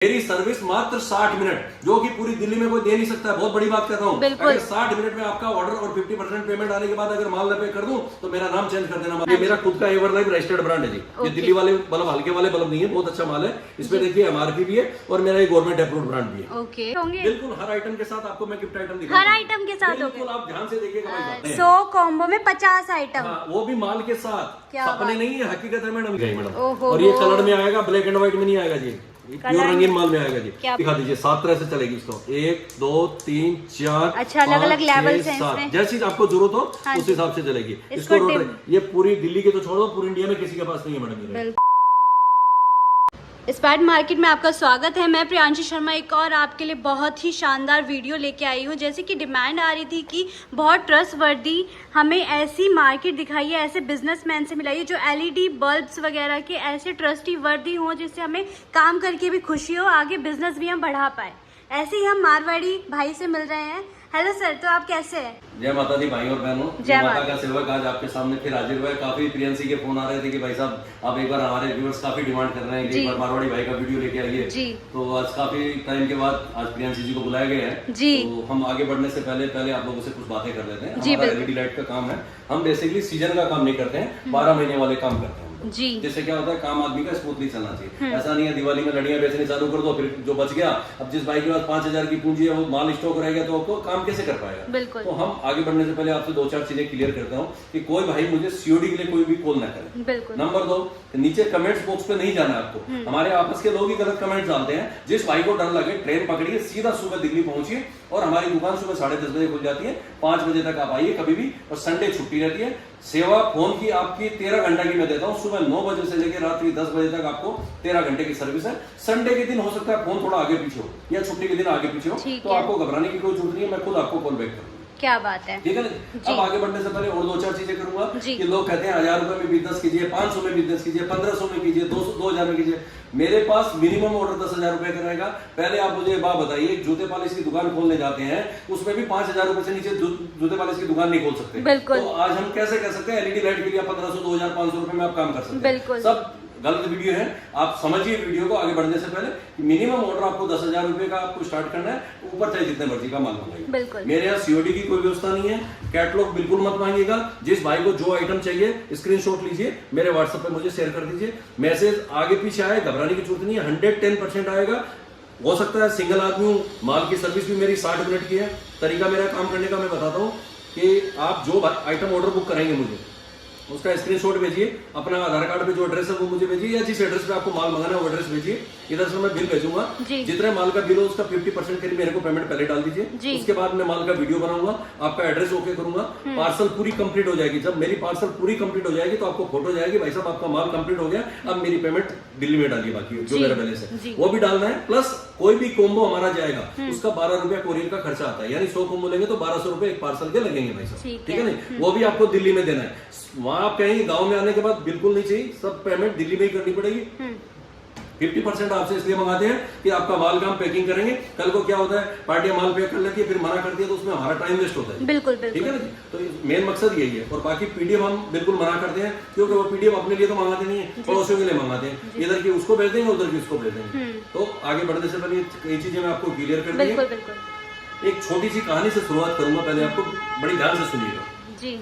मेरी सर्विस मात्र 60 मिनट, जो कि पूरी दिल्ली में कोई दे नहीं सकता है। बहुत बड़ी बात कर रहा हूँ। अगर 60 मिनट में आपका ऑर्डर और 50% पेमेंट आने के बाद अगर माल न पे कर दूं तो मेरा नाम चेंज कर देना। ये मेरा खुद का एवरलाइफ रजिस्टर्ड ब्रांड है जी। ये दिल्ली वाले बल्ब, हल्के वाले बल्ब नहीं है, बहुत अच्छा माल है। इसमें देखिए एमआरपी भी है और मेरा ये गवर्नमेंट अप्रूव्ड ब्रांड भी है। ओके, बिल्कुल हर आइटम के साथ आपको मैं गिफ्ट आइटम दिखाऊंगा। हर आइटम के साथ बिल्कुल, आप ध्यान से देखिएगा। 100 कॉम्बो में 50 आइटम, वो भी माल के साथ। सपने नहीं है, हकीकत है मैडम। ओहो। और ये कलर में आएगा, ब्लैक एंड व्हाइट में नहीं आएगा जी, प्योर रंगीन माल में आएगा जी। क्या दिखा दीजिए, 7 तरह से चलेगी इसको। 1 2 3 4 अच्छा, अलग अलग लेवल्स हैं 7, जैसी आपको जरूरत हो उस हिसाब से चलेगी। इसको ये पूरी दिल्ली के तो छोड़ दो, पूरी इंडिया में किसी के पास नहीं है मैडम। स्पार्ट मार्केट में आपका स्वागत है। मैं प्रियांशी शर्मा एक और आपके लिए बहुत ही शानदार वीडियो लेके आई हूँ। जैसे कि डिमांड आ रही थी कि बहुत ट्रस्टवर्दी हमें ऐसी मार्केट दिखाइए, ऐसे बिजनेसमैन से मिलाइए जो एलईडी बल्ब्स वगैरह के ऐसे ट्रस्टी वर्दी हों, जिससे हमें काम करके भी खुशी हो, आगे बिजनेस भी हम बढ़ा पाए। ऐसे ही हम मारवाड़ी भाई से मिल रहे हैं। हेलो सर, तो आप कैसे हैं? जय माता दी भाई और बहनों। जय माता का सेवक आज आपके सामने फिर हाजिर हुआ है। काफी प्रियंसी के फोन आ रहे थे कि भाई साहब आप एक बार, हमारे व्यूअर्स काफी डिमांड कर रहे हैं कि एक बार मारवाड़ी भाई का वीडियो लेके आइए। तो आज काफी टाइम के बाद आज प्रियंसी जी को बुलाया गया है। तो हम आगे बढ़ने से पहले आप लोगों से कुछ बातें कर लेते हैं। हमारा एलईडी लाइट का काम है। हम बेसिकली सीजन का काम नहीं करते हैं, 12 महीने वाले काम करते हैं जी। जिससे क्या होता है, काम आदमी का स्मूथली चलना चाहिए। ऐसा नहीं है दिवाली में लड़ियां बेचने चालू कर दो, फिर जो बच गया, अब जिस भाई के पास 5000 की पूंजी है वो माल स्टॉक रहेगा तो आपको काम कैसे कर पाएगा। तो हम आगे बढ़ने से पहले आपसे 2-4 चीजें क्लियर करता हूँ कि कोई भाई मुझे सीओडी के लिए कोई भी कॉल ना करे। नंबर 2, नीचे कमेंट्स बॉक्स पे नहीं जाना है आपको। हमारे आपस के लोग ही गलत कमेंट डालते हैं। जिस भाई को डर लगे, ट्रेन पकड़िए, सीधा सुबह दिल्ली पहुंचिए और हमारी दुकान सुबह 10:30 बजे खुल जाती है। 5 बजे तक आप आइए कभी भी, और संडे छुट्टी रहती है। सेवा फोन की आपकी 13 घंटा की मैं देता हूँ। सुबह 9 बजे से लेकर रात्रि 10 बजे तक आपको 13 घंटे की सर्विस है। संडे के दिन हो सकता है फोन थोड़ा आगे पीछे हो, या छुट्टी के दिन आगे पीछे हो, तो आपको घबराने की कोई जरूरत नहीं है। मैं खुद आपको कॉल बैक करूंगा। क्या बात है, ठीक है ना। अब आगे बढ़ने से पहले और 2-4 चीजें करूंगा कि लोग कहते हैं 1000 रुपए में बिजनेस कीजिए, 500 में बिजनेस कीजिए, 1500 में कीजिए, 2000 में कीजिए। मेरे पास मिनिमम ऑर्डर 10,000 रुपए का रहेगा। पहले आप मुझे एक बात बताइए, जूते पॉलिश की दुकान खोलने जाते हैं, उसमें भी 5000 रुपए से नीचे जूते पॉलिश की दुकान नहीं खोल सकते। तो आज हम कैसे कह सकते हैं एलईडी लाइट के लिए 1500, 2000, 500 रुपए में आप काम कर सकते हैं। सब गलत वीडियो है। आप समझिए वीडियो को आगे बढ़ने से पहले। मिनिमम ऑर्डर आपको 10,000 रुपए का आपको स्टार्ट करना है, ऊपर चाहे जितने मर्जी का माल मंगाइए। मेरे यहाँ सीओडी की कोई व्यवस्था नहीं है। कैटलॉग बिल्कुल मत मांगिएगा। जिस भाई को जो आइटम चाहिए स्क्रीनशॉट लीजिए, मेरे व्हाट्सएप पे मुझे शेयर कर दीजिए। मैसेज आगे पीछे आए, घबराने की जरूरत नहीं है। 110% आएगा। हो सकता है सिंगल आदमी हूँ, माल की सर्विस भी मेरी 60 मिनट की है। तरीका मेरा काम करने का मैं बताता हूँ कि आप जो आइटम ऑर्डर बुक कराएंगे मुझे उसका स्क्रीनशॉट भेजिए, अपना आधार कार्ड पे जो एड्रेस है वो मुझे भेजिए, या जिस एड्रेस पे आपको माल मंगाना है वो एड्रेस भेजिए। इधर से मैं बिल भेजूंगा। जितने माल का बिल हो उसका 50% करीब मेरे को पेमेंट पहले डाल दीजिए। उसके बाद मैं माल का वीडियो बनाऊंगा, आपका एड्रेस ओके करूंगा। पार्सल पूरी कंप्लीट हो जाएगी। जब मेरी पार्सल पूरी कंप्लीट हो जाएगी तो आपको फोटो जाएगी, भाई साहब आपका माल कंप्लीट हो गया, अब मेरी पेमेंट दिल्ली में डालिए। बाकी जो मेरा बैलेंस है वो भी डालना है। प्लस कोई भी कोम्बो हमारा जाएगा उसका 12 रुपया कोरियर का खर्चा आता है। यानी 100 कोम्बो लेंगे तो 1200 रुपए एक पार्सल के लगेंगे भाई साहब। ठीक है नहीं, वो भी आपको दिल्ली में देना है। वहां आप कहेंगे गांव में आने के बाद बिल्कुल नहीं चाहिए, सब पेमेंट दिल्ली में ही करनी पड़ेगी। 50% आपसे इसलिए मंगाते हैं कि आपका माल का हम पैकिंग करेंगे। कल को क्या होता है, पार्टियां माल पैक कर लेती है, फिर मना करती है, तो उसमें हमारा टाइम वेस्ट होता है। बिल्कुल ठीक है ना। तो मेन मकसद यही है। और बाकी पीडीएफ हम बिल्कुल मना करते हैं, क्योंकि वो पीडीएफ अपने लिए तो मंगाते नहीं है, पड़ोसियों के लिए मंगाते हैं। इधर की उसको भेज देंगे, उधर की उसको भेज देंगे। तो आगे बढ़ने से पहले कई चीजें मैं आपको क्लियर कर दूंगा। एक छोटी सी कहानी से शुरुआत करूंगा, पहले आपको बड़ी ध्यान से सुनिएगा।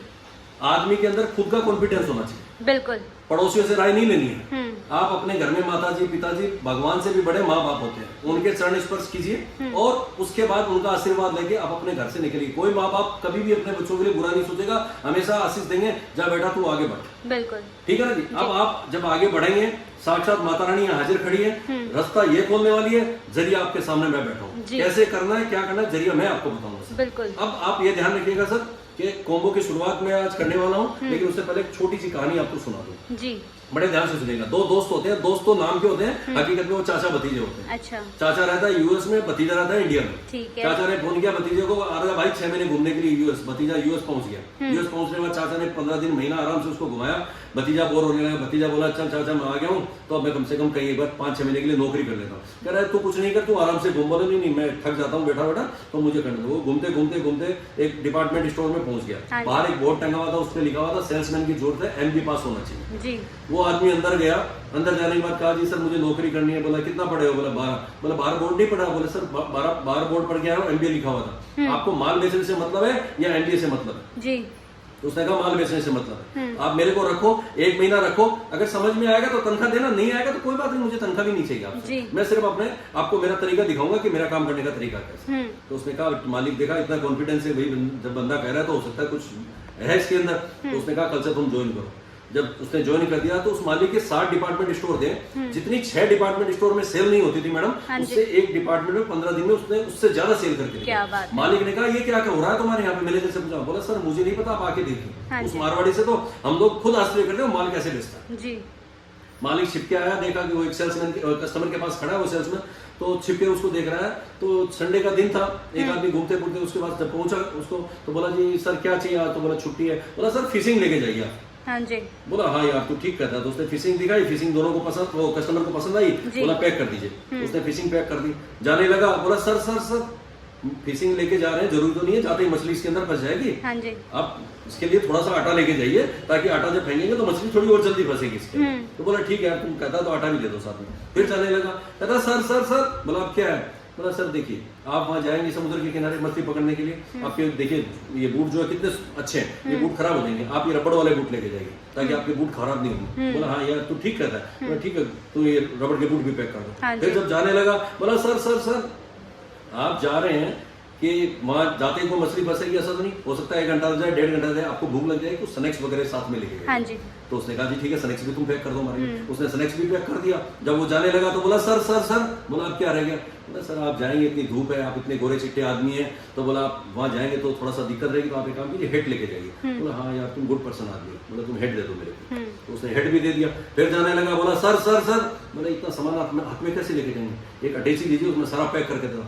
आदमी के अंदर खुद का कॉन्फिडेंस होना चाहिए। बिल्कुल। पड़ोसियों से राय नहीं लेनी है। आप अपने घर में माताजी, पिताजी, भगवान से भी बड़े माँ बाप होते हैं, उनके चरण स्पर्श कीजिए और उसके बाद उनका आशीर्वाद लेके आप अपने घर से निकलिए। कोई माँ बाप कभी भी अपने बच्चों के लिए बुरा नहीं सोचेगा, हमेशा आशीष देंगे, जा बेटा तू आगे बढ़। बिल्कुल ठीक है ना जी। अब आप जब आगे बढ़ेंगे, साक्षात माता रानी हाजिर खड़ी है, रास्ता ये खोलने वाली है, जरिया आपके सामने मैं बैठा हूँ। कैसे करना है, क्या करना है, जरिया मैं आपको बताऊंगा। बिल्कुल। अब आप ये ध्यान रखिएगा सर कि कॉम्बो की शुरुआत में आज करने वाला हूँ, लेकिन उससे पहले एक छोटी सी कहानी आपको सुना दूं जी। बड़े ध्यान से सुनेगा। 2 दोस्त होते हैं। दोस्त तो नाम के होते हैं, हकीकत में वो चाचा भतीजे होते हैं। अच्छा। चाचा रहता है यूएस में, भतीजा रहता है इंडिया में। ठीक है। चाचा ने फोन किया भतीजे को, आ रहा भाई 6 महीने घूमने के लिए यूएस। भतीजा यूएस पहुंच गया। यूएस पहुंचने के बाद चाचा ने 15 दिन, महीना आराम से उसको घुमाया। भतीजा बोर होने लगा। भतीजा बोला चल चाचा मैं आ गया हूँ, तो अब मैं कम से कम कहीं एक बार 5-6 महीने के लिए नौकरी कर लेता हूँ। कह रहा है तू कुछ नहीं कर, तू आराम से घूम। बोले नहीं मैं थक जाता हूँ बैठा बैठा, तो मुझे करने दो। वो घूमते घूमते घूमते एक डिपार्टमेंट स्टोर में पहुंच गया। बाहर एक बोर्ड टंगा हुआ था, उस पर लिखा हुआ था सेल्समैन की जरूरत है, MBA पास होना चाहिए। वो वो आदमी अंदर गया, अंदर जाने के बाद कहा जी सर मुझे नौकरी करनी है। बोला कितना पढ़े हो? बोला 12। बोला 12 बोर्ड नहीं पढ़ा? बोले सर 12 बोर्ड पढ़ के आया हूँ, MBA लिखा हुआ था। आपको माल बेचने से मतलब है या MBA से मतलब है? जी। तो उसने कहा माल बेचने से मतलब है। आप मेरे को रखो, 1 महीना रखो, अगर समझ में आएगा तो तनख्वाह देना, नहीं आएगा तो कोई बात नहीं, मुझे तनख्वाह भी नहीं चाहिए आपसे। मैं सिर्फ आपको मेरा तरीका दिखाऊंगा कि मेरा काम करने का तरीका कैसे। तो उसने कहा, मालिक देखा इतना कॉन्फिडेंस है भाई, जब बंदा कह रहा है तो हो सकता है कुछ है इसके अंदर। तो उसने कहा कल से तुम ज्वाइन करो। जब उसने ज्वाइन कर दिया तो उस मालिक के 7 डिपार्टमेंट स्टोर थे, जितनी 6 डिपार्टमेंट स्टोर में सेल नहीं होती थी मैडम, उससे एक डिपार्टमेंट में 15 दिन में उसने उससे ज्यादा सेल करके दिया। मालिक ने कहा ये क्या हो रहा है तुम्हारे यहाँ पे? मैनेजर से पूछा, बोला सर मुझे नहीं पता, आप आके देखिए। उस मारवाड़ी से तो हम लोग खुद आश्चर्य करते हैं माल कैसे बेचता है। मालिक छिपके आया, देखा कि वो एक सेल्समैन कस्टमर के पास खड़ा है, वो सेल्समैन तो छिपके उसको देख रहा है। तो संडे का दिन था, एक आदमी घूमते फिरते उसके पास जब पहुंचा उसको तो बोला जी सर क्या चाहिए? तो बोला छुट्टी है। बोला सर फिशिंग लेके जाइए आप। हाँ जी। बोला हाँ यार तू ठीक कहता है। तो उसने फिशिंग दिखाई, फिशिंग दोनों को पसंद, वो कस्टमर को पसंद आई। बोला पैक कर दीजिए। उसने फिशिंग पैक कर दी, जाने लगा। बोला सर सर सर फिशिंग लेके जा रहे हैं, जरूरी तो नहीं है जाते ही मछली इसके अंदर फंस जाएगी। हाँ जी। आप इसके लिए थोड़ा सा आटा लेके जाइए, ताकि आटा जब फेंकेंगे तो मछली थोड़ी और जल्दी फंसेगी इसके। तो बोला ठीक है यार, तुम कहता तो आटा भी दे दो साथ में। फिर जाने लगा, कहता सर सर सर। बोला अब क्या है? बोला सर देखिए आप वहाँ जाएंगे समुद्र के किनारे मछली पकड़ने के लिए, आपके देखिए ये बूट जो है कितने अच्छे हैं, ये बूट खराब हो जाएंगे, आप ये रबड़ वाले बूट लेके जाइए ताकि आपके बूट खराब नहीं होंगे। बोला हाँ यार तू ठीक कहता है। बोला ठीक है, तो ये रबड़ के बूट भी पैक कर दो। फिर जब जाने लगा, बोला सर सर सर आप जा रहे हैं कि वहाँ जाते ही को मछली फंसेगी ऐसा तो नहीं हो सकता, 1 घंटा जाए 1.5 घंटा जाए, आपको भूख लग जाएगी, कुछ स्नैक्स वगैरह साथ में लेके गए। तो उसने कहा जी ठीक है स्नैक्स भी तुम पैक कर दो हमारे। उसने स्नैक्स भी पैक कर दिया। जब वो जाने लगा तो बोला सर सर सर। बोला अब क्या रह गया? बोला सर आप जाएंगे, इतनी धूप है, आप इतने गोरे चिट्टे आदमी हैं, तो बोला आप वहाँ जाएंगे तो थोड़ा सा दिक्कत रहेगी, तो आप एक काम कीजिए हेड लेके जाइए। बोला हाँ यार तुम गुड पर्सन आदमी, बोला तुम हेड दे दो मेरे को। तो उसने हेड भी दे दिया। फिर जाने लगा, बोला सर सर सर। बोला इतना सामान हाथ में कैसे लेके जाएंगे? एक अटैची दीजिए, उसमें सारा पैक करके दो।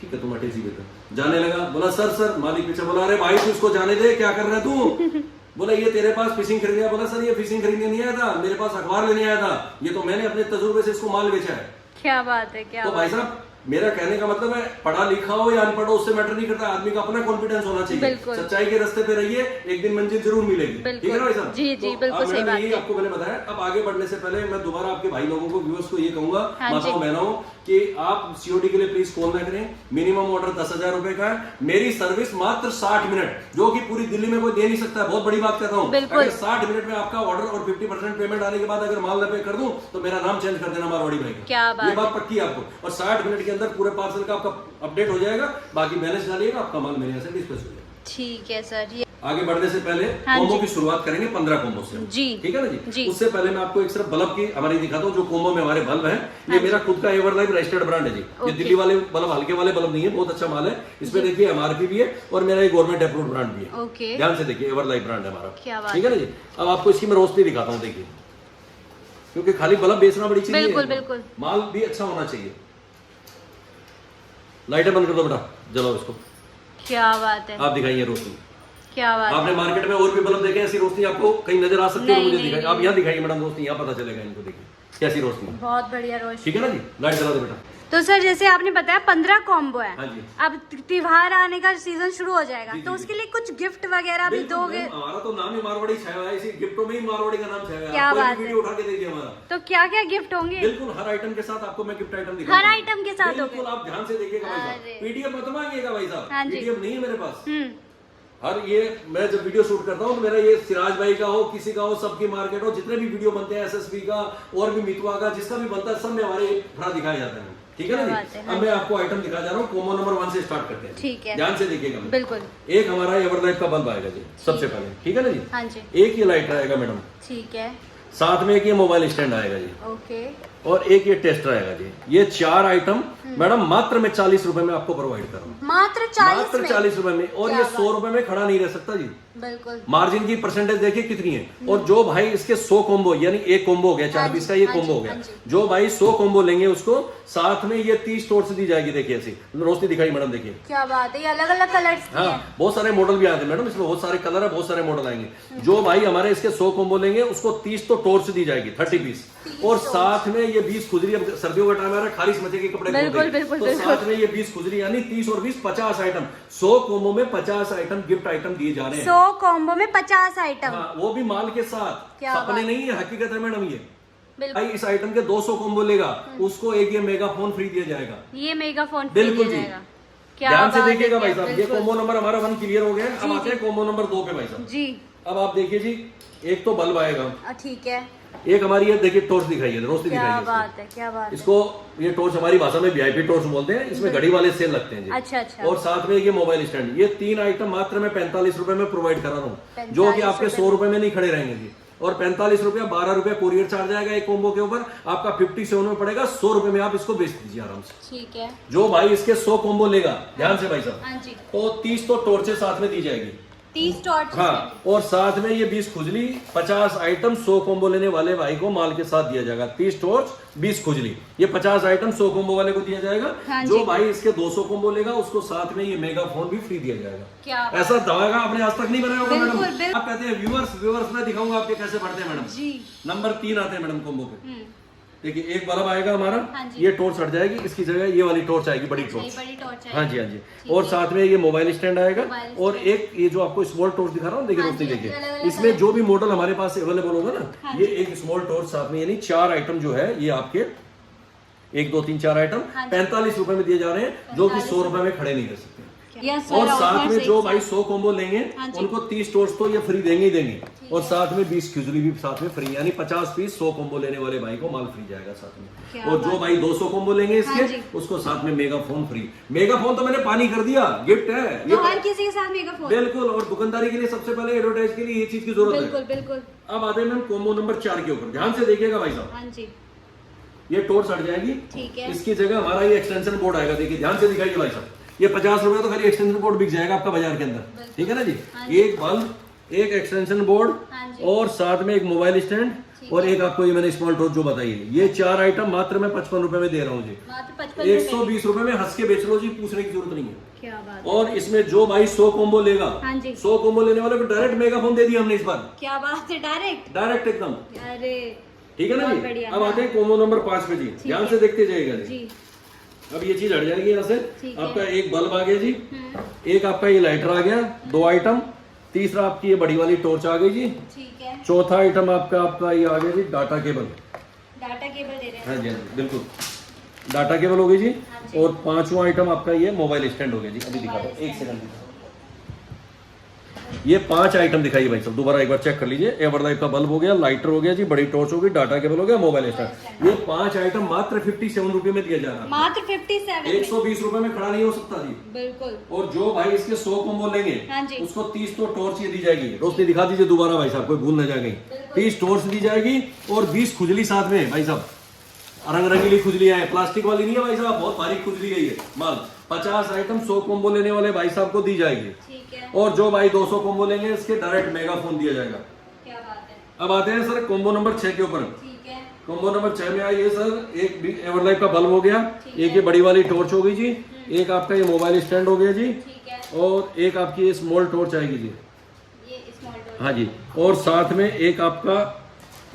ठीक है तुम अटैची दे दो। जाने लगा, बोला सर सर। मालिक पीछे बोला अरे भाई तू इसको जाने दे, क्या कर रहा है तू? बोला ये तेरे पास फिशिंग खरीदने। बोला सर ये फिशिंग खरीदने नहीं आया था, मेरे पास अखबार लेने आया था, ये तो मैंने अपने तजुर्बे से इसको माल बेचा है। क्या बात है, क्या तो भाई साहब मेरा कहने का मतलब है पढ़ा लिखा हो या अनपढ़ हो उससे मैटर नहीं करता, आदमी का अपना कॉन्फिडेंस होना चाहिए। सच्चाई के रास्ते पे रहिए, एक दिन मंजिल जरूर मिलेगी। ठीक है ना भाई साहब? जी जी बिल्कुल सही बात है। आपको मैंने बताया। अब आगे बढ़ने से पहले मैं दोबारा आपके भाई लोगों को, व्यूअर्स को ये कहूंगा, माताओं बहनों, कि आप COD के लिए प्लीज कॉल ना करें। मिनिमम ऑर्डर 10,000 रुपए का है। मेरी सर्विस मात्र 60 मिनट, जो कि पूरी दिल्ली में कोई दे नहीं सकता। बहुत बड़ी बात कहता हूँ, अगर 60 मिनट में आपका ऑर्डर और 50% पेमेंट आने के बाद अगर माल न पे कर दूं तो मेरा नाम चेंज कर देना मारवाड़ी भाई का। ये बात पक्की है आपको। और 60 मिनट के अंदर पूरे पार्सल का आपका अपडेट हो जाएगा, बाकी बैलेंस डालिएगा, आपका माल मेरे यहाँ से डिस्पैच हो जाएगा। ठीक है सर। आगे बढ़ने से पहले कोम्बो की शुरुआत करेंगे 15 कोम्बो से। जी ठीक है ना जी। उससे पहले मैं आपको एक सिर्फ बल्ब की हमारी दिखाता हूँ, जो कोम्बो में हमारे बल्ब है। ये मेरा खुद का एवरलाइफ रजिस्टर्ड ब्रांड है जी। ये दिल्ली वाले बल्ब, हल्के वाले बल्ब नहीं है, बहुत अच्छा माल है। इसमें देखिए MRP भी है और मेरा गवर्नमेंट अप्रूव्ड ब्रांड भी है। ध्यान से देखिए, एवरलाइफ ब्रांड है हमारा। ठीक है ना जी। अब आपको इसकी मैं रोशनी दिखाता हूँ, देखिए, क्योंकि खाली बल्ब बेचना बड़ी चीज है, माल भी अच्छा होना चाहिए। लाइटें बंद कर दो बेटा, जलाओ इसको। क्या बात है, आप दिखाइए रोशनी। क्या बात, आपने मार्केट में और भी बल्ब देखे, ऐसी रोशनी आपको कहीं नजर आ सकती है? मुझे दिखाइए, आप यहाँ दिखाइए मैडम रोशनी, यहाँ पता चलेगा इनको। देखिए कैसी रोशनी, बहुत बढ़िया रोशनी। ठीक है ना जी, लाइट जला दो बेटा। तो सर जैसे आपने बताया 15 कॉम्बो है। हाँ जी। अब त्योहार आने का सीजन शुरू हो जाएगा, तो उसके लिए कुछ गिफ्ट वगैरह भी दोगे? हमारा तो नाम ही मारवाड़ी छाया हुआ है, इसी गिफ्टों में ही मारवाड़ी का नाम छाया हुआ है। क्या बात है, उठा के देखिए हमारा। तो क्या क्या गिफ्ट होंगे? बिल्कुल हर आइटम के साथ आपको मैं गिफ्ट आइटम दिखाऊंगा। हर आइटम के साथ? बिल्कुल, आप ध्यान से देखिएगा भाई साहब। PDF मत मांगिएगा भाई साहब, PDF नहीं है मेरे पास। हर ये मैं जब वीडियो शूट करता हूँ तो मेरा ये सिराज भाई का हो, किसी का हो, सबकी मार्केट हो, जितने भी वीडियो बनते हैं SSB का और भी मितवा का, जिसका भी बनता है, सब में हमारे भरा दिखाए जाते हैं। ठीक है ना जी। अब मैं आपको आइटम दिखा जा रहा हूँ, कोम्बो नंबर 1 से स्टार्ट करते हैं। ठीक है, ध्यान से देखिएगा। बिल्कुल। एक हमारा एवरलाइफ का बल्ब आएगा जी सबसे पहले। ठीक है ना जी। हाँ जी। एक ये लाइट आएगा मैडम। ठीक है। साथ में एक ये मोबाइल स्टैंड आएगा जी। ओके। और एक ये टेस्टर आएगा जी। ये 4 आइटम मैडम मात्र मैं 40 रुपए में आपको प्रोवाइड कर रहा हूँ। मात्र 40 रुपए में। और ये 100 रुपए में खड़ा नहीं रह सकता जी। बिल्कुल। मार्जिन की परसेंटेज देखिए कितनी है। और जो भाई इसके 100 कॉम्बो, यानी एक कॉम्बो हो गया 4 पीस का, ये कॉम्बो हो गया, जो भाई 100 कॉम्बो लेंगे उसको साथ में ये 30 टोर्च दी जाएगी। देखिए ऐसी रोशनी दिखाई मैडम, देखिए क्या बात है, ये अलग अलग कलर। हाँ, बहुत सारे मॉडल भी आते हैं मैडम, इसमें बहुत सारे कलर है, बहुत सारे मॉडल आएंगे। जो भाई हमारे इसके 100 कॉम्बो लेंगे उसको 30 तो टोर्च दी जाएगी, 30 पीस। और साथ में ये 20 खुजली, अब सर्दियों का टाइम आ रहा है, खारिश मचे के कपड़े तो साथ में ये 20 खुजली यानी 30 और 20 50 आइटम, 100 कॉम्बो में 50 आइटम गिफ्ट आइटम दिए जा रहे हैं। 100 कॉम्बो में 50 आइटम, हाँ, वो भी माल के साथ, सपने नहीं है, हकीकत है मैडम। ये भाई इस आइटम के 200 कॉम्बो लेगा उसको एक ये मेगाफोन फ्री दिया जाएगा। ये मेगाफोन बिल्कुल जी, ध्यान से देखिएगा भाई साहब। ये बिल्कुल। कॉम्बो नंबर हमारा 1 क्लियर हो गया। अब आते हैं कॉम्बो नंबर 2 पे भाई साहब जी। अब आप देखिए जी, एक तो बल्ब आएगा, ठीक है, एक हमारी ये देखिए टॉर्च दिखाई है, रोशनी दिखाई है। क्या बात है, क्या बात है। इसको ये टॉर्च हमारी भाषा में वीआईपी टॉर्च बोलते हैं, इसमें घड़ी वाले सेल लगते हैं जी। अच्छा अच्छा। और साथ में ये मोबाइल स्टैंड, ये 3 आइटम मात्र मैं 45 रुपए में प्रोवाइड करा रहा हूँ, जो कि आपके 100 रुपए में नहीं खड़े रहेंगे जी। और 45 रुपया, 12 रुपया कोरियर चार्ज आएगा एक कॉम्बो के ऊपर, आपका 57 में पड़ेगा। 100 रुपए में आप इसको बेच दीजिए आराम से। ठीक है, जो भाई इसके 100 कॉम्बो लेगा, ध्यान से भाई साहब, हाँ जी, तो 30 तो टॉर्चें साथ में दी जाएगी, 30 टॉर्च, हाँ, और साथ में ये 20 खुजली, 50 आइटम 100 कॉम्बो लेने वाले भाई को माल के साथ दिया जाएगा। 30 टॉर्च, 20 खुजली, ये 50 आइटम 100 कॉम्बो वाले को दिया जाएगा। हाँ जो भाई इसके 200 कॉम्बो लेगा उसको साथ में ये मेगाफोन भी फ्री दिया जाएगा। क्या ऐसा धमाका आपने आज तक नहीं बनाया होगा बिल्कुल, मैडम। बिल्कुल। आप कहते हैं व्यूअर्स मैं दिखाऊंगा आपके कैसे बढ़ते हैं मैडम जी। नंबर 3 आते हैं मैडम कॉम्बो पे। देखिए एक बल्ब आएगा हमारा, हाँ जी। ये टॉर्च हट जाएगी, इसकी जगह ये वाली टॉर्च आएगी, बड़ी टॉर्च। बड़ी टॉर्च हाँ जी, हाँ जी। और साथ में ये मोबाइल स्टैंड आएगा, मोबाइल और एक ये जो आपको स्मॉल टॉर्च दिखा रहा हूँ, देखिए हाँ रोशनी जी, देखिए, अलग-अलग इसमें जो भी मॉडल हमारे पास अवेलेबल होगा ना, हाँ ये एक स्मॉल टॉर्च साथ में, यानी 4 आइटम जो है ये आपके 1 2 3 4 आइटम हाँ जी। 45 रुपए में दिए जा रहे हैं, जो कि 100 रुपए में खड़े नहीं रह सकते। यस और सर, साथ में ऑफर जो सही भाई सर। 100 कॉम्बो लेंगे हाँ जी। उनको 30 टॉर्च तो ये फ्री देंगे ही देंगे, और साथ में 20 खुजली भी साथ में फ्री, यानी 50 पीस 100 कॉम्बो लेने वाले भाई को माल फ्री जाएगा साथ में। क्या और जो भाई 200 कॉम्बो लेंगे हाँ इसके, जी। उसको साथ में मेगाफोन फ्री। मेगाफोन तो मैंने पानी कर दिया, गिफ्ट है ये तो हर किसी के साथ मेगाफोन, बिल्कुल। और दुकानदारी के लिए सबसे पहले एडवर्टाइज के लिए ये चीज की जरूरत है। बिल्कुल बिल्कुल। अब आते हैं मैम कॉम्बो नंबर 4 के ऊपर, ध्यान से देखिएगा भाई साहब। हाँ जी, ये टॉर्च हट जाएगी, ठीक है, इसकी जगह हमारा ये एक्सटेंशन बोर्ड आएगा। देखिए ध्यान से दिखाइए भाई साहब, ये 50 रुपए तो खाली एक्सटेंशन बोर्ड बिक जाएगा आपका बाजार के अंदर, ठीक है ना जी। हाँ एक बल्ब, एक एक्सटेंशन बोर्ड, हाँ जी। और साथ में एक मोबाइल स्टैंड, और एक आपको ये मैंने स्मॉल टॉर्च जो बताई है, ये 4 आइटम मात्र मैं 55 रुपए में दे रहा हूँ जी। मात्र 55 120 रुपए में हंस के बेच लो जी, पूछने की जरूरत नहीं है। क्या बात, और इसमें जो भाई 100 कॉम्बो लेगा, हाँ जी। 100 कॉम्बो लेने वाले को डायरेक्ट मेगाफोन दे दिया हमने इस बार, क्या बात है, डायरेक्ट एकदम, अरे ठीक है ना बहुत जी। बढ़िया, अब आते हैं कॉम्बो नंबर 5 पे जी, ध्यान से देखते जाइएगा जी। जी, अब ये चीज हट जाएगी यहाँ से, ठीक है। आपका एक बल्ब आ गया जी, एक आपका ये लाइटर आ गया, 2 आइटम, तीसरा आपकी ये बड़ी वाली टॉर्च आ गई जी, ठीक है, चौथा आइटम आपका ये आ गया जी डाटा केबल। डाटा केबल दे रहे हैं, हाँ जी, हाँ जी, बिल्कुल डाटा केबल हो गई जी। हाँ जी। और 5वां आइटम आपका ये मोबाइल स्टैंड हो गया जी। अभी दिखा दो, एक सेकंड दिखा। ये 5 आइटम दिखाइए भाई साहब, दोबारा एक बार चेक कर लीजिए। एवरलाइफ का बल्ब हो गया, लाइटर हो गया जी, बड़ी टॉर्च हो गई, डाटा केबल हो गया, मोबाइल स्टैंड। ये 5 आइटम मात्र 57 रुपए में दिया जा रहा है, मात्र 57 120 रुपए में खड़ा नहीं हो सकता जी। बिल्कुल। और जो भाई इसके 100 कॉम्बो लेंगे, हाँ जी। उसको 30 तो टॉर्च ये दी जाएगी। रोशनी दिखा दीजिए दोबारा भाई साहब, कोई भूल न जाएगी। 30 टॉर्च दी जाएगी, और 20 खुजली साथ में भाई साहब, रंग रंगीली खुजलियां हैं, प्लास्टिक वाली नहीं है भाई साहब, बहुत भारी खुजली है ये माल। 50 आइटम 100 कॉम्बो लेने वाले भाई साहब को दी जाएगी, ठीक है, और जो भाई 200 कॉम्बो लेंगे इसके डायरेक्ट मेगाफोन दिया जाएगा। क्या बात है, अब आते हैं सर कॉम्बो नंबर 6 के ऊपर। ठीक है, कॉम्बो नंबर 6 में आइए सर, एक एवरलाइफ का बल्ब हो गया, ठीक एक ये बड़ी वाली टॉर्च हो गई जी, एक आपका ये मोबाइल स्टैंड हो गया जी, ठीक है, और एक आपकी ये स्मॉल टॉर्च आएगी जी। ये स्मॉल डोर, हाँ जी, और साथ में एक आपका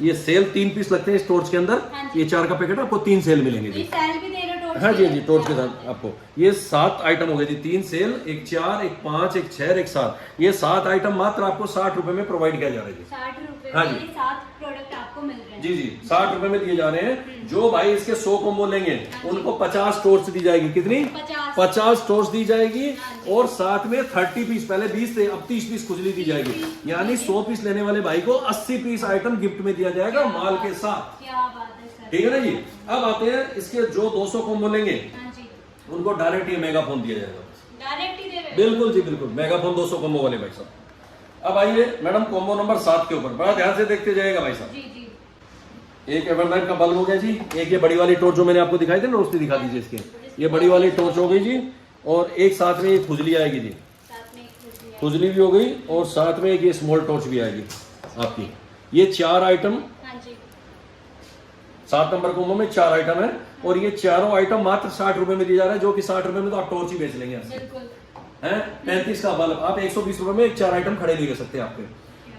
ये सेल 3 पीस लगते हैं इस टॉर्च के अंदर, हाँ ये 4 का पैकेट आपको 3 सेल मिलेंगे जी। ये सेल भी दे रहे हो टॉर्च हाँ के जी, हाँ जी, लिए? टॉर्च के साथ आपको ये 7 आइटम हो गए जी, 3 सेल, एक 4, एक 5, एक 6, एक 7। ये 7 आइटम मात्र आपको 60 रुपए में प्रोवाइड किया जा रहा है जी। 60 रुपए हाँ में जी। 7 प्रोडक्ट आपको मिल रहे हैं। जी जी, 60 रुपए में दिए जा रहे हैं। जो भाई इसके 100 कॉम्बो लेंगे उनको 50 टॉर्च दी जाएगी। कितनी? 50 टॉर्च दी जाएगी, और साथ में 30 पीस, पहले 20 थे अब 30 पीस खुजली दी जाएगी, यानी 100 पीस लेने वाले भाई को 80 पीस आइटम गिफ्ट में दिया जाएगा माल के साथ। क्या बात है सर, ठीक है ना जी। अब आते हैं इसके जो 200 कॉम्बो लेंगे हाँ जी, उनको डायरेक्ट ये मेगाफोन दिया जाएगा। डायरेक्ट ही दे रहे हैं? बिल्कुल जी, बिल्कुल मेगाफोन 200 कॉम्बो वाले भाई साहब। अब आइए मैडम कॉम्बो नंबर 7 के ऊपर, बड़ा ध्यान से देखते जाइएगा भाई साहब। जी जी, एक एवरलाइफ का बल्ब हो गया जी, एक ये बड़ी वाली टॉर्च जो मैंने आपको दिखाई थी ना, रोशनी दिखा दीजिए इसके, ये बड़ी वाली टॉर्च हो गई जी, और एक साथ में ये खुजली आएगी जी, साथ में एक खुजली है। खुजली भी हो गई, और साथ में एक ये स्मॉल टॉर्च भी आएगी आपकी। ये 4 आइटम, हाँ जी, 7 नंबर कॉम्बो में 4 आइटम है, और ये चारों आइटम मात्र 60 रुपए में दिया जा रहा है, जो कि 60 रुपए में तो आप टॉर्च ही बेच लेंगे बिल्कुल। हैं। 35 का बल्ब आप 120 रुपए में 4 आइटम खड़े नहीं कर सकते आपके।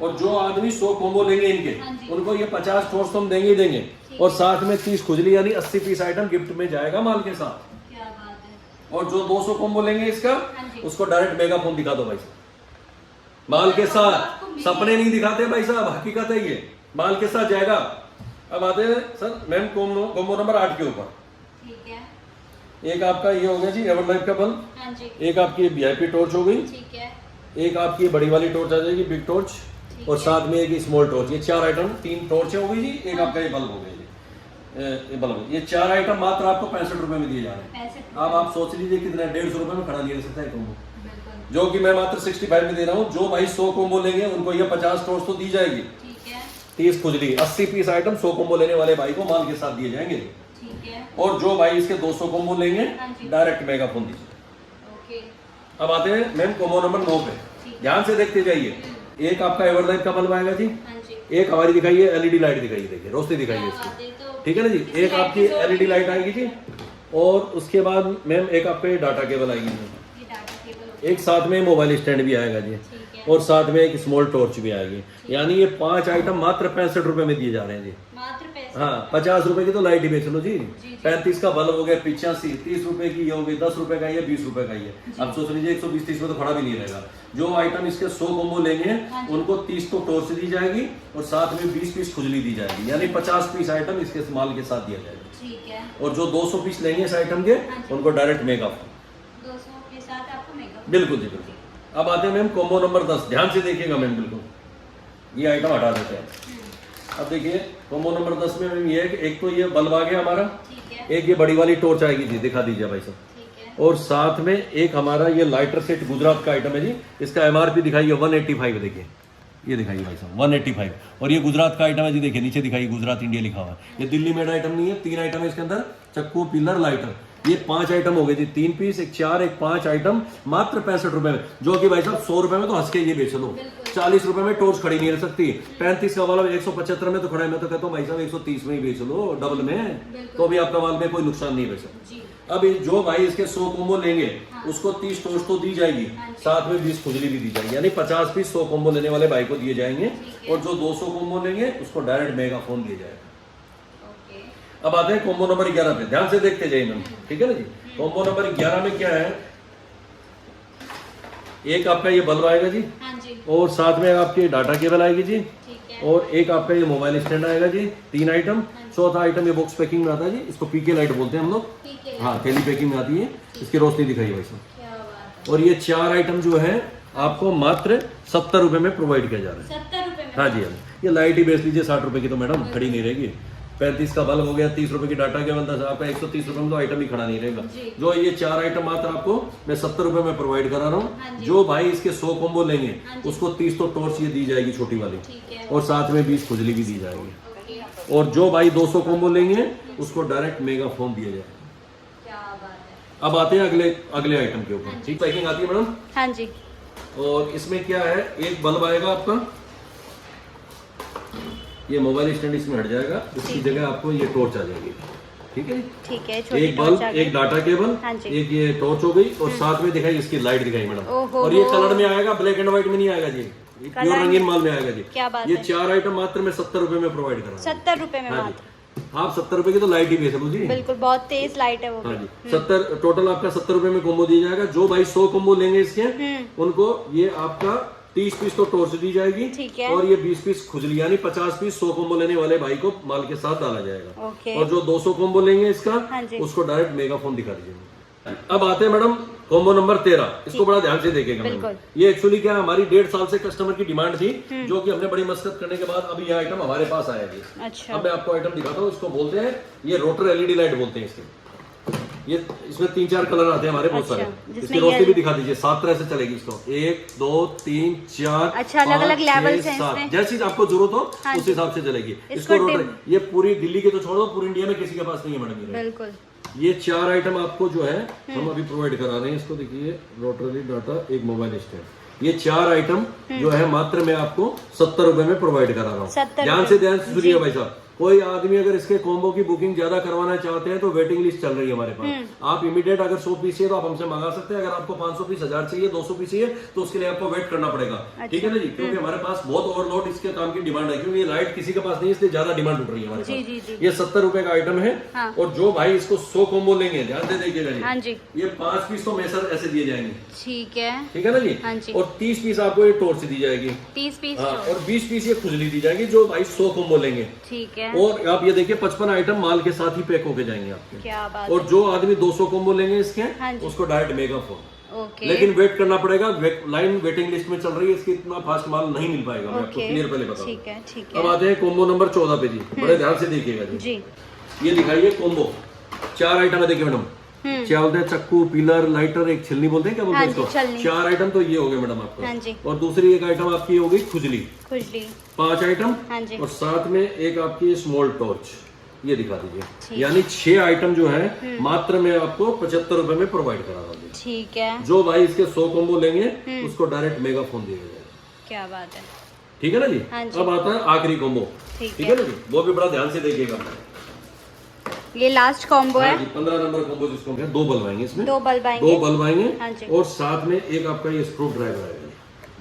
और जो आदमी 100 कॉम्बो लेंगे इनके, हाँ जी। उनको ये 50 टोस्ट तो हम देंगे ही देंगे, और साथ में 30 खुजली यानी 80 पीस आइटम गिफ्ट में जाएगा माल के साथ। क्या बात है। और जो 200 कॉम्बो लेंगे इसका, हाँ जी। उसको डायरेक्ट मेगा फोन दिखा दो भाई साहब, माल के साथ। सपने नहीं दिखाते भाई साहब, हकीकत है ये, माल के साथ जाएगा। अब आते हैं सर मैम कॉम्बो नंबर 8 के ऊपर। ठीक है। एक आपका ये हो गया जी एवर लाइफ का बल्ब, हाँ जी। एक आपकी वीआईपी टॉर्च हो गई, ठीक है। एक आपकी बड़ी वाली टॉर्च आ जाएगी बिग टॉर्च, और साथ में एक स्मॉल टॉर्च। ये 4 आइटम, 3 टॉर्च हो गई जी, एक आपका ये बल्ब हो गया जी, ये बल्ब। ये 4 आइटम मात्र आपको 65 रुपए में दिए जा रहे हैं। अब आप सोच लीजिए कितना, 150 रुपए में खड़ा नहीं रह सकता है कॉम्बो, जो कि मैं मात्र 65 में दे रहा हूँ। जो भाई 100 कॉम्बो लेंगे उनको ये 50 टॉर्च तो दी जाएगी, ठीक है। 30 खुजली, 80 पीस आइटम 100 कॉम्बो लेने वाले भाई को माल के साथ दिए जाएंगे। ठीक है। और जो भाई इसके 200 कॉम्बो लेंगे डायरेक्ट मेगा फोन दीजिए। ओके। अब आते हैं मैम कॉम्बो नंबर 9 पे, ध्यान से देखते जाइए। एक आपका एवरलाइट का बल्ब आएगा जी, हाँ जी। एक हमारी दिखाइए एलईडी लाइट दिखाइए, देखिए रोशनी दिखाइए इसकी, ठीक है ना जी। एक आपकी एलईडी लाइट आएगी जी, और उसके बाद मैम एक आपका डाटा केबल आएगी, ये डाटा केबल। एक साथ में मोबाइल स्टैंड भी आएगा जी, और साथ में एक स्मॉल टॉर्च भी आएगी। यानी ये 5 आइटम मात्र 65 रुपए में दिए जा रहे हैं जी। मात्र 65। हाँ, 50 रुपए की तो लाइट ही बेच लो जी। 35 का बल्ब हो गया 85, 30 रुपए की ये हो गई, 10 रुपए का ये, 20 रुपए का ये। अब सोच लीजिए 120-30 में तो खड़ा भी नहीं रहेगा। जो आइटम इसके 100 कॉम्बो लेंगे उनको 30 तो टॉर्च दी जाएगी, और साथ में 20 पीस खुजली दी जाएगी, यानी 50 पीस आइटम इसके माल के साथ दिया जाएगा। ठीक है। और जो 200 पीस लेंगे इस आइटम के, उनको डायरेक्ट मेगा फोन। 200 के साथ आपको मेगा। बिल्कुल जी बिल्कुल। अब आते हैं मैम कॉम्बो नंबर 10, ध्यान से देखिएगा मैम, बिल्कुल ये आइटम हटा देते हैं। अब देखिए कॉम्बो नंबर 10 में मैम ये है कि एक तो ये बल्ब आ गया हमारा, ठीक है। एक ये बड़ी वाली टॉर्च आएगी जी, दिखा दीजिए भाई साहब, ठीक है। और साथ में एक हमारा ये लाइटर सेट गुजरात का आइटम है जी। इसका एमआरपी दिखाइए 185, देखिए ये दिखाइए भाई साहब 185, और ये गुजरात का आइटम है जी, देखिए नीचे दिखाइए गुजरात इंडिया लिखा हुआ है। ये दिल्ली मेड आइटम नहीं है, 3 आइटम है इसके अंदर, चक्कू, पिलर, लाइटर। ये 5 आइटम हो गए जी, 3 पीस, एक 4, एक 5 आइटम मात्र 65 रुपए में, जो कि भाई साहब 100 रुपए में तो हंस के ये बेच लो। 40 रुपए में टॉर्च खड़ी नहीं रह सकती, 35 का वाला 175 में तो खड़ा है। मैं तो कहता हूँ भाई साहब 130 में ही बेच लो, डबल में, तो भी आपका माल में कोई नुकसान नहीं बेचा। अब जो भाई इसके 100 कॉम्बो लेंगे उसको 30 टॉर्च तो दी जाएगी, साथ में 20 खुजली भी दी जाएगी, यानी 50 पीस 100 कॉम्बो लेने वाले भाई को दिए जाएंगे, और जो 200 कॉम्बो लेंगे उसको डायरेक्ट मेगा फोन दिया जाएगा। अब आते हैं कॉम्बो नंबर 11 पे, ध्यान से देखते जाइए मैम, ठीक है ना जी। कॉम्बो नंबर 11 में क्या है, एक आपका ये बल्ब आएगा जी, हाँ जी। और साथ में आपके डाटा केबल आएगी जी, ठीक है। और एक आपका ये मोबाइल स्टैंड आएगा जी, 3 आइटम। चौथा आइटम ये बॉक्स पैकिंग में आता है जी, इसको पीके लाइट बोलते हैं हम लोग, हाँ थैली पैकिंग में आती है, इसकी रोशनी दिखाई भाई साहब। क्या बात। और ये 4 आइटम जो है आपको मात्र 70 रुपए में प्रोवाइड किया जा रहा है। 70 रुपए में। हाँ जी, हाँ, ये लाइट ही बेच लीजिए 60 रुपए की तो मैडम खड़ी नहीं रहेगी। 35 का बल्ब हो गया, 30 रुपए की डाटा के बंदा आपका 130 रुपए में तो आइटम ही खड़ा नहीं रहेगा। जो ये 4 आइटम मात्र आपको मैं 70 रुपए में प्रोवाइड करा रहा हूँ। जो भाई इसके 100 कॉम्बो लेंगे उसको 30 तो टॉर्च ये दी जाएगी छोटी वाली, और साथ में 20 खुजली भी दी जाएगी, और जो भाई 200 कॉम्बो लेंगे उसको डायरेक्ट मेगा फोन दिया जाएगा। क्या बात है। अब आते हैं अगले आइटम के ऊपर, ठीक पैकिंग आती है मैडम। हाँ जी। और इसमें क्या है, एक बल्ब आएगा आपका, ये मोबाइल स्टैंड इसमें हट जाएगा, इसकी जगह आपको ये टॉर्च आ जाएगी, ठीक है। ठीक है। एक बल्ब, एक डाटा केबल, हाँ जी। एक ये टॉर्च हो गई, और साथ में दिखाई इसकी लाइट दिखाई मैडम। और ये कलर में आएगा, ब्लैक एंड व्हाइट में नहीं आएगा जी, प्योर रंगीन माल में आएगा जी। क्या बात ये है। 4 आइटम मात्र मैं 70 रुपए में प्रोवाइड कर रहा हूँ। 70 रुपए में हाँ मात्र। जी, आप 70 रुपए की तो लाइट ही बेच लो जी। बिल्कुल, बहुत तेज लाइट है वो। हाँ जी, 70 टोटल आपका 70 रुपए में कॉम्बो दिया जाएगा। जो भाई 100 कॉम्बो लेंगे इसके, उनको ये आपका 30 पीस तो टॉर्च दी जाएगी, ठीक है। और ये 20 पीस खुजली, यानी 50 पीस 100 कॉम्बो लेने वाले भाई को माल के साथ डाला जाएगा। ओके। और जो 200 कॉम्बो लेंगे इसका, हाँ जी। उसको डायरेक्ट मेगा फोन दिखा दीजिए। अब आते हैं मैडम कॉम्बो नंबर 13, इसको बड़ा ध्यान से देखिएगा मैडम। ये एक्चुअली क्या है, हमारी 1.5 साल से कस्टमर की डिमांड थी, जो कि हमने बड़ी मशक्कत करने के बाद अब ये आइटम हमारे पास आया जी। अच्छा। अब मैं आपको आइटम दिखाता हूँ, इसको बोलते हैं ये रोटर एलईडी लाइट बोलते हैं इसके। ये इसमें 3-4 कलर आते हैं हमारे बहुत सारे, इसकी रोशनी भी दिखा दीजिए। 7 तरह से चलेगी इसको, 1 2 3 4। अच्छा, अलग-अलग लेवल्स हैं इसमें। जैसी आपको जरूरत हो उस हिसाब से चलेगी। इसको रोटर, ये पूरी दिल्ली के तो छोड़ दो, पूरी इंडिया में किसी के पास नहीं है मैडम। बिल्कुल। ये 4 आइटम आपको जो है हम अभी प्रोवाइड करा रहे हैं। इसको देखिए, रोटरी डाटा, एक मोबाइल स्टैंड, ये 4 आइटम जो है मात्र मैं आपको 70 रुपए में प्रोवाइड करा रहा हूँ। ध्यान से सुनिए भाई साहब, कोई आदमी अगर इसके कॉम्बो की बुकिंग ज्यादा करवाना चाहते हैं तो वेटिंग लिस्ट चल रही है हमारे पास। आप इमीडिएट अगर 100 पीस चाहिए तो आप हमसे मंगा सकते हैं। अगर आपको 500 पीस, 1000 चाहिए, 200 पीस चाहिए तो उसके लिए आपको वेट करना पड़ेगा। ठीक है ना जी, क्योंकि हमारे पास बहुत ओवरलोड इसके काम की डिमांड है, क्योंकि ये लाइट किसी के पास नहीं है, इसलिए ज्यादा डिमांड उठ रही है हमारे पास। ये 70 रुपए का आइटम है। और जो भाई इसको 100 कॉम्बो लेंगे, ध्यान से देखिएगा जी, ये 5 पीस तो मैसर ऐसे दिए जाएंगे। ठीक है ना जी। और 30 पीस आपको ये टॉर्च दी जाएगी, 30 पीस और 20 पीस ये खुजली दी जाएगी, जो भाई 100 कॉम्बो लेंगे। ठीक है। और आप ये देखिए 55 आइटम माल के साथ ही पैक होके जाएंगे आपके। क्या बात। और जो आदमी 200 कॉम्बो लेंगे इसके, उसको डायरेक्ट मेगा फोन। लेकिन वेट करना पड़ेगा, लाइन वेटिंग लिस्ट में चल रही है, इसकी इतना फास्ट माल नहीं मिल पाएगा। मैं आपको क्लियर पहले बताऊं। ठीक है। अब आते हैं कॉम्बो नंबर 14 पे जी, बड़े ध्यान से देखिएगा जी। ये दिखाइए कॉम्बो, 4 आइटम है। देखिए मैडम, क्या बोलते हैं, चक्कू, पिलर, लाइटर, एक छिलनी बोलते हैं, क्या बोलते हैं इसको। 4 आइटम तो ये हो गए मैडम आपको। और दूसरी एक आइटम आपकी हो गई खुजली, 5 आइटम। और साथ में एक आपकी स्मॉल टॉर्च, ये दिखा दीजिए। यानी 6 आइटम जो है मात्र में आपको 75 रुपए में प्रोवाइड करा दूंगी। ठीक है। जो भाई इसके 100 कॉम्बो लेंगे उसको डायरेक्ट मेगा फोन दिया जाएगा। क्या बात है। ठीक है ना जी। अब आता है आखिरी कॉम्बो। ठीक है ना जी, वो भी बड़ा ध्यान से देखिएगा। ये लास्ट कॉम्बो है 15 नंबर कॉम्बो, जिसको 2 बल्ब आएंगे इसमें, 2 बल्ब आएंगे। और साथ में एक आपका ये स्क्रू ड्राइवर आएगा,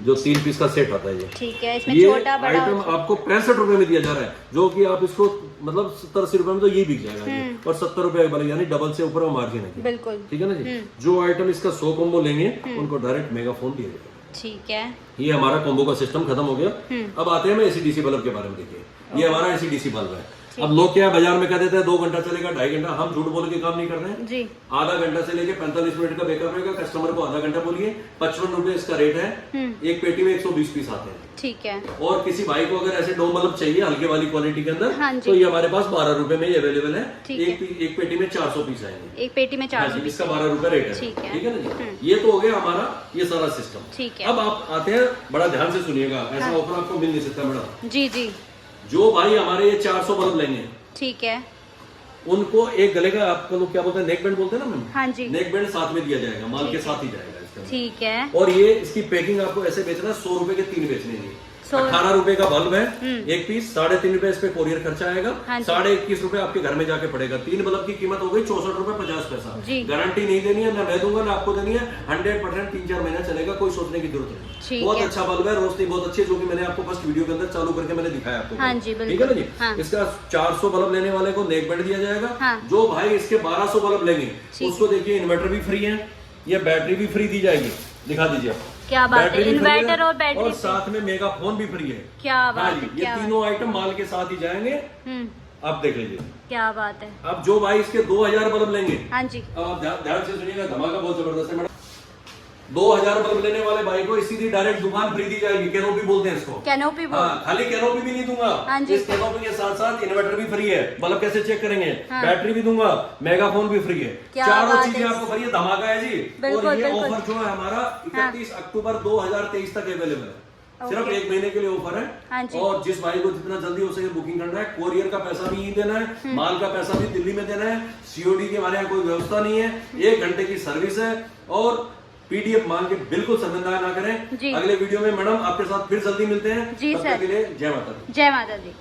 जो 3 पीस का सेट आता है ये। ठीक है। इसमें छोटा बड़ा आइटम आपको 65 रुपए में दिया जा रहा है, जो कि आप इसको मतलब 70-80 रुपए में तो ये बिक जाएगा। और 70 रुपए बने, यानी डबल से ऊपर मार्जिन है। बिल्कुल। ठीक है ना जी। जो आइटम इसका 100 कॉम्बो लेंगे उनको डायरेक्ट मेगा फोन दिया जाएगा। ठीक है। ये हमारा कॉम्बो का सिस्टम खत्म हो गया। अब आते हैं मैं एसीडीसी बल्ब के बारे में। देखिए, ये हमारा एसीडीसी बल्ब है। अब लोग क्या बाजार में कह देते हैं 2 घंटा चलेगा, 2.5 घंटा। हम झूठ बोल के काम नहीं कर रहे हैं जी। आधा घंटा से लेके 45 मिनट का बैकअप रहेगा। कस्टमर को आधा घंटा बोलिए, 55 रुपए इसका रेट है। एक पेटी में 120 पीस आते हैं। ठीक है। और किसी भाई को अगर ऐसे 2 बल्ब चाहिए हल्के वाली क्वालिटी के अंदर, तो ये हमारे पास 12 रुपए में अवेलेबल है। एक पेटी में 400 पीस आएंगे। एक पेटी में 400 इसका 12 रुपए रेट है। ठीक है ना जी। ये तो हो गया हमारा ये सारा सिस्टम। ठीक है। अब आप आते हैं, बड़ा ध्यान से सुनिएगा, ऐसा ऑफर आपको मिल नहीं सकता मैडम जी। जो भाई हमारे ये 400 बल्ब लेंगे, ठीक है, उनको एक गले का, आपको लोग क्या बोलते हैं, नेक बैंड बोलते हैं ना मैम। हाँ जी। नेक बैंड साथ में दिया जाएगा, माल के साथ ही जाएगा इसका। ठीक है। और ये इसकी पैकिंग आपको ऐसे बेचना है, 100 रुपए के 3 बेचने हैं। 18 रुपए का बल्ब है एक पीस, 3.5 रुपए इस पे कोरियर खर्चा आएगा। 21.5 रुपए आपके घर में जाके पड़ेगा। 3 बल्ब की कीमत हो गई 64 रुपए 50 पैसा। गारंटी नहीं देनी है, ना मैं दूंगा ना आपको देनी है। 100% 3-4 महीना चलेगा, कोई सोचने की जरूरत नहीं। बहुत अच्छा बल्ब है, रोशनी बहुत अच्छी है, जो कि मैंने आपको फर्स्ट वीडियो के अंदर चालू करके मैंने दिखाया आपको। ठीक है ना जी। इसका 400 बल्ब लेने वाले को नेक बैंड दिया जाएगा। जो भाई इसके 1200 बल्ब लेंगे उसको देखिए इन्वर्टर भी फ्री है, ये बैटरी भी फ्री दी जाएगी। दिखा दीजिए आप। क्या बात है, इन्वर्टर और बैटरी और साथ में मेगा फोन भी फ्री है। क्या बात है। ये तीनों आइटम माल के साथ ही जाएंगे। अब देख लीजिए, क्या बात है। अब जो भाई इसके 2000 बल्ब लेंगे, हाँ जी, अब आप ध्यान से सुनिएगा, धमाका बहुत जबरदस्त है मैडम। 2000 बल्ब लेने वाले भाई को सीधी डायरेक्ट दुकान फ्री दी जाएगी। कैनोपी बोलते हैं इसको, कैनोपी। खाली कैनोपी भी नहीं दूंगा, इस कैनोपी के साथ साथ इन्वर्टर भी फ्री है। बल्ब कैसे चेक करेंगे, बैटरी भी दूंगा, मेगा फोन भी फ्री है। चारों चीजें आपको फ्री है। धमाका है जी। और ये ऑफर जो है हमारा 31 अक्टूबर 2023 तक अवेलेबल है। सिर्फ 1 महीने के लिए ऑफर है। और जिस भाई को जितना जल्दी हो सके बुकिंग करना है, कोरियर का पैसा भी यही देना है, माल का पैसा भी दिल्ली में देना है। सीओडी की हमारे यहाँ कोई व्यवस्था नहीं है। 1 घंटे की सर्विस है। और पीडीएफ मांग के बिल्कुल शर्मिंदा ना करें। अगले वीडियो में मैडम आपके साथ फिर जल्दी मिलते हैं। जी सर। जय माता दी। जय माता दी।